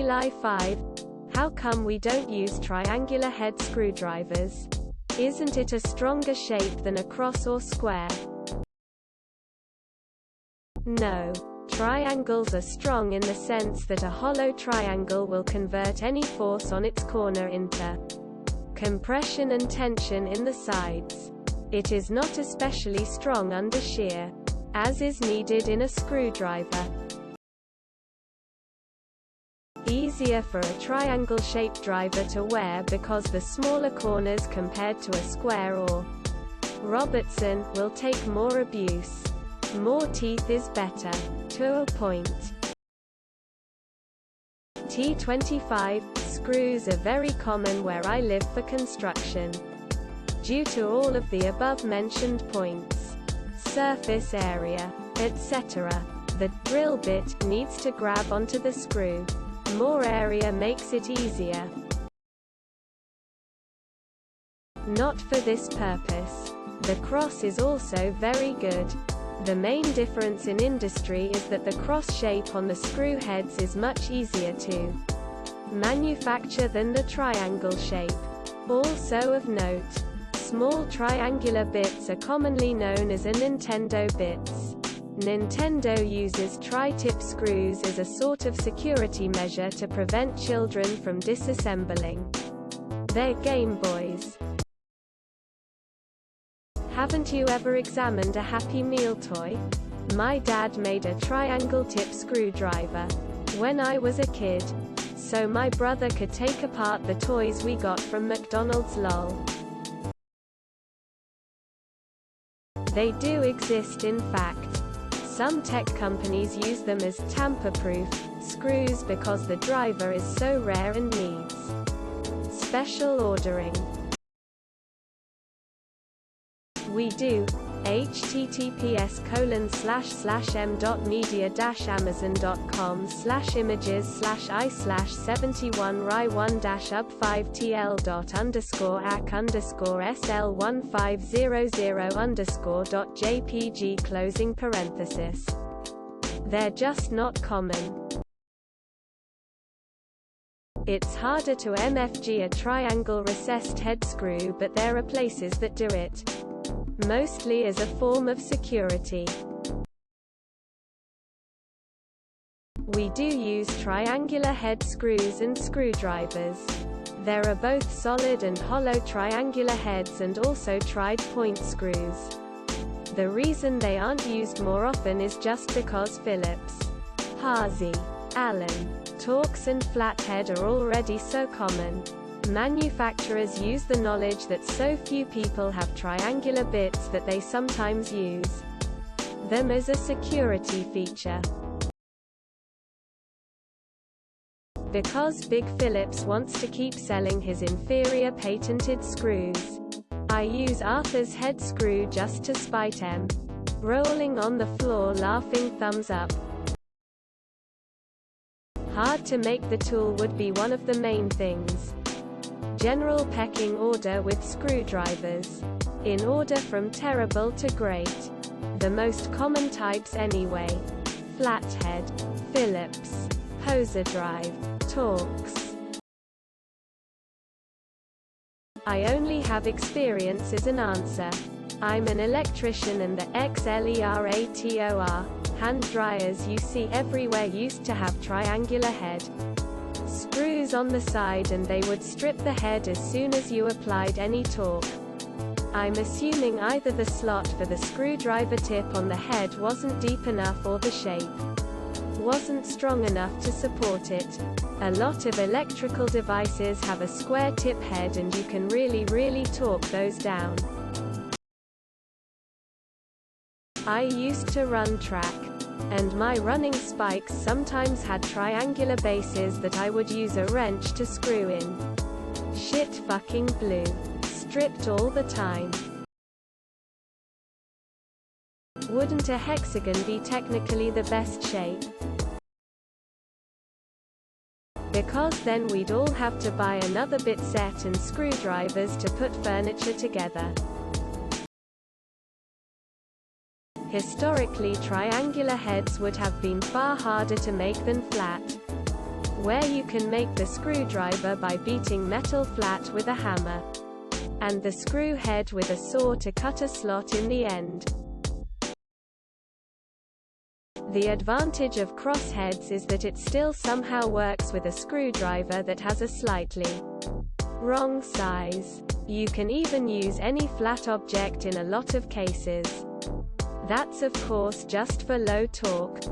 ELI5. How come we don't use triangular head screwdrivers? Isn't it a stronger shape than a cross or square? No. Triangles are strong in the sense that a hollow triangle will convert any force on its corner into compression and tension in the sides. It is not especially strong under shear, as is needed in a screwdriver. Easier for a triangle-shaped driver to wear because the smaller corners compared to a square or Robertson will take more abuse. More teeth is better. To a point. T25 screws are very common where I live for construction. Due to all of the above-mentioned points, surface area, etc., the drill bit needs to grab onto the screw. More area makes it easier. Not for this purpose. The cross is also very good. The main difference in industry is that the cross shape on the screw heads is much easier to manufacture than the triangle shape. Also of note, small triangular bits are commonly known as a Nintendo bits. Nintendo uses tri-tip screws as a sort of security measure to prevent children from disassembling their Game Boys. Haven't you ever examined a Happy Meal toy? My dad made a triangle tip screwdriver when I was a kid, so my brother could take apart the toys we got from McDonald's. Lol. They do exist in fact. Some tech companies use them as tamper-proof screws because the driver is so rare and needs special ordering. We do. https://m.media-amazon.com/images/i/71ry1-up5tl._ac/up5tl.ub.jpg closing parenthesis. They're just not common. It's harder to MFG a triangle recessed head screw, but there are places that do it. Mostly as a form of security. We do use triangular head screws and screwdrivers. There are both solid and hollow triangular heads and also tried point screws. The reason they aren't used more often is just because Phillips, Hazy, Allen, Torx and flathead are already so common. Manufacturers use the knowledge that so few people have triangular bits that they sometimes use them as a security feature. Because Big Phillips wants to keep selling his inferior patented screws, I use Arthur's head screw just to spite him. Rolling on the floor laughing thumbs up. Hard to make the tool would be one of the main things. General pecking order with screwdrivers. In order from terrible to great. The most common types anyway. Flathead, Phillips, Poser Drive, Torx. I only have experience as an answer. I'm an electrician and the XLERATOR hand dryers you see everywhere used to have triangular head screws on the side, and they would strip the head as soon as you applied any torque. I'm assuming either the slot for the screwdriver tip on the head wasn't deep enough or the shape wasn't strong enough to support it. A lot of electrical devices have a square tip head and you can really torque those down. I used to run track, and my running spikes sometimes had triangular bases that I would use a wrench to screw in. Shit fucking blue. Stripped all the time. Wouldn't a hexagon be technically the best shape? Because then we'd all have to buy another bit set and screwdrivers to put furniture together. Historically, triangular heads would have been far harder to make than flat. where you can make the screwdriver by beating metal flat with a hammer, and the screw head with a saw to cut a slot in the end. The advantage of crossheads is that it still somehow works with a screwdriver that has a slightly wrong size. You can even use any flat object in a lot of cases. That's of course just for low torque.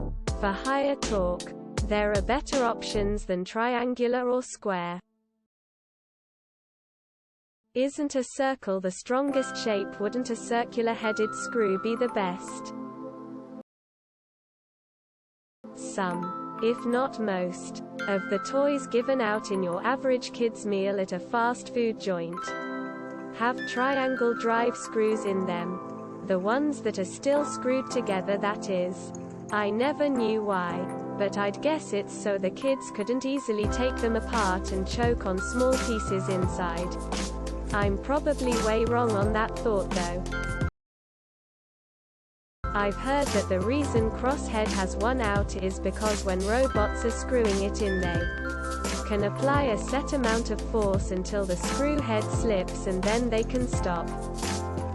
For higher torque, there are better options than triangular or square. Isn't a circle the strongest shape? Wouldn't a circular-headed screw be the best? Some, if not most, of the toys given out in your average kid's meal at a fast food joint have triangle drive screws in them. The ones that are still screwed together, that is. I never knew why, but I'd guess it's so the kids couldn't easily take them apart and choke on small pieces inside. I'm probably way wrong on that thought though. I've heard that the reason crosshead has one out is because when robots are screwing it in, they can apply a set amount of force until the screw head slips and then they can stop.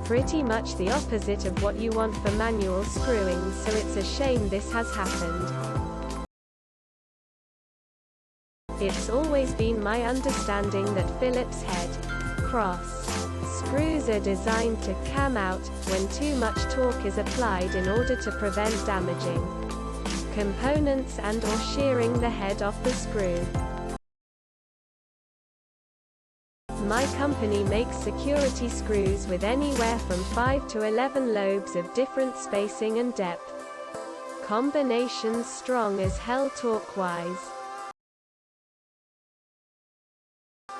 Pretty much the opposite of what you want for manual screwing, so it's a shame this has happened. It's always been my understanding that Phillips head cross screws are designed to cam out when too much torque is applied in order to prevent damaging components and/or shearing the head off the screw. My company makes security screws with anywhere from 5 to 11 lobes of different spacing and depth. Combinations strong as hell torque-wise.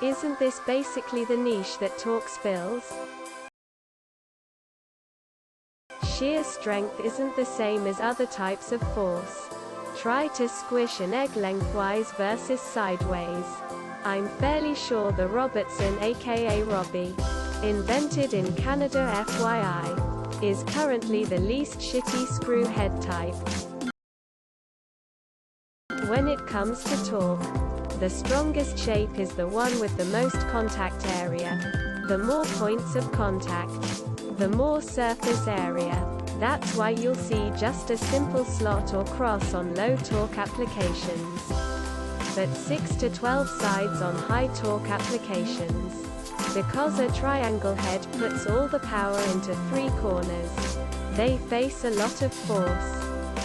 Isn't this basically the niche that torque fills? Shear strength isn't the same as other types of force. Try to squish an egg lengthwise versus sideways. I'm fairly sure the Robertson, aka Robbie, invented in Canada FYI, is currently the least shitty screw head type. When it comes to torque, the strongest shape is the one with the most contact area. The more points of contact, the more surface area. That's why you'll see just a simple slot or cross on low torque applications, but 6 to 12 sides on high torque applications. Because a triangle head puts all the power into 3 corners, they face a lot of force,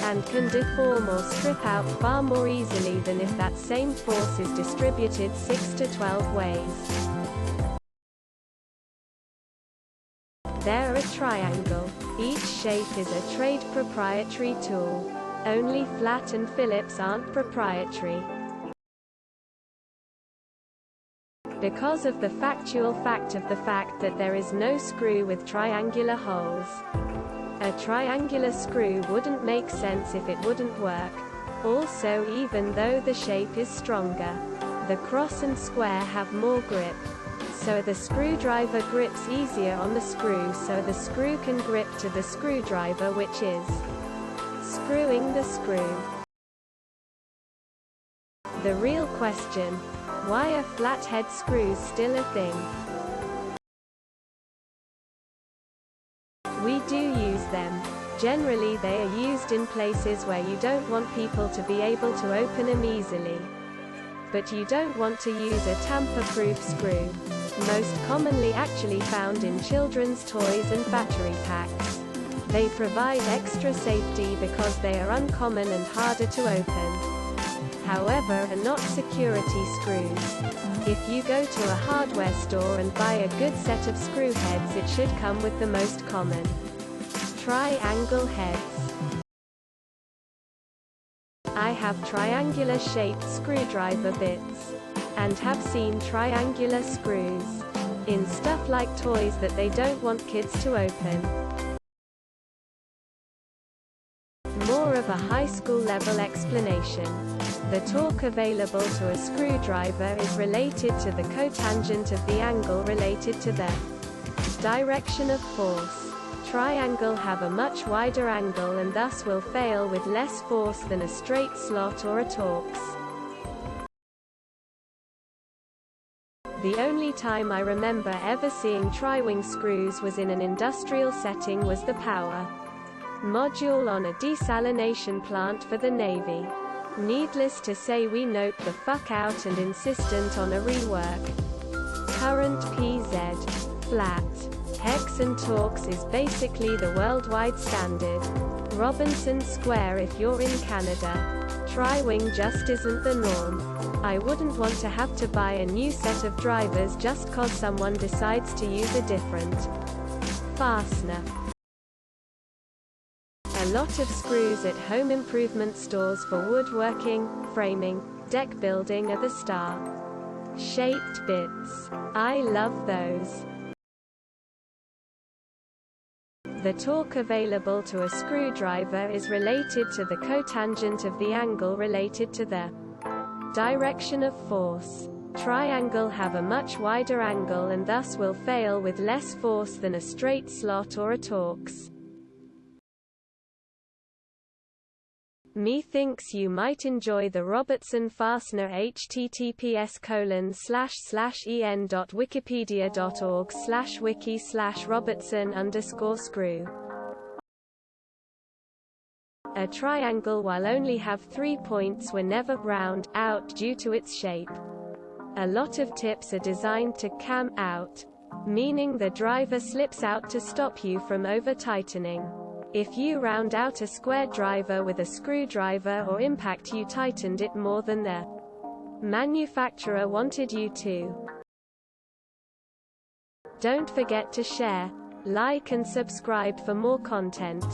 and can deform or strip out far more easily than if that same force is distributed 6 to 12 ways. They're a triangle. Each shape is a trade proprietary tool. Only Flat and Phillips aren't proprietary. Because of the factual fact of the fact that there is no screw with triangular holes. A triangular screw wouldn't make sense if it wouldn't work. Also, even though the shape is stronger, the cross and square have more grip. So the screwdriver grips easier on the screw, so the screw can grip to the screwdriver, which is screwing the screw. The real question: why are flathead screws still a thing? We do use them. Generally they are used in places where you don't want people to be able to open them easily. But you don't want to use a tamper-proof screw. Most commonly actually found in children's toys and battery packs. They provide extra safety because they are uncommon and harder to open. However, are not security screws. If you go to a hardware store and buy a good set of screw heads, it should come with the most common triangle heads. I have triangular-shaped screwdriver bits, and have seen triangular screws in stuff like toys that they don't want kids to open. More of a high school level explanation. The torque available to a screwdriver is related to the cotangent of the angle related to the direction of force. Triangle have a much wider angle and thus will fail with less force than a straight slot or a Torx. The only time I remember ever seeing tri-wing screws was in an industrial setting was the power module on a desalination plant for the Navy. Needless to say we noped the fuck out and insistent on a rework. Current PZ flat. Hex and Torx is basically the worldwide standard. Robinson Square if you're in Canada. Tri-wing just isn't the norm. I wouldn't want to have to buy a new set of drivers just cause someone decides to use a different fastener. A lot of screws at home improvement stores for woodworking, framing, deck building are the star-shaped bits. I love those. The torque available to a screwdriver is related to the cotangent of the angle related to the direction of force. Triangle have a much wider angle and thus will fail with less force than a straight slot or a Torx. Methinks you might enjoy the Robertson fastener. https://en.wikipedia.org/wiki/Robertson_screw. A triangle, while only have 3 points, were never round out due to its shape. A lot of tips are designed to cam out, meaning the driver slips out to stop you from over-tightening. If you round out a square driver with a screwdriver or impact, you tightened it more than the manufacturer wanted you to. Don't forget to share, like and subscribe for more content.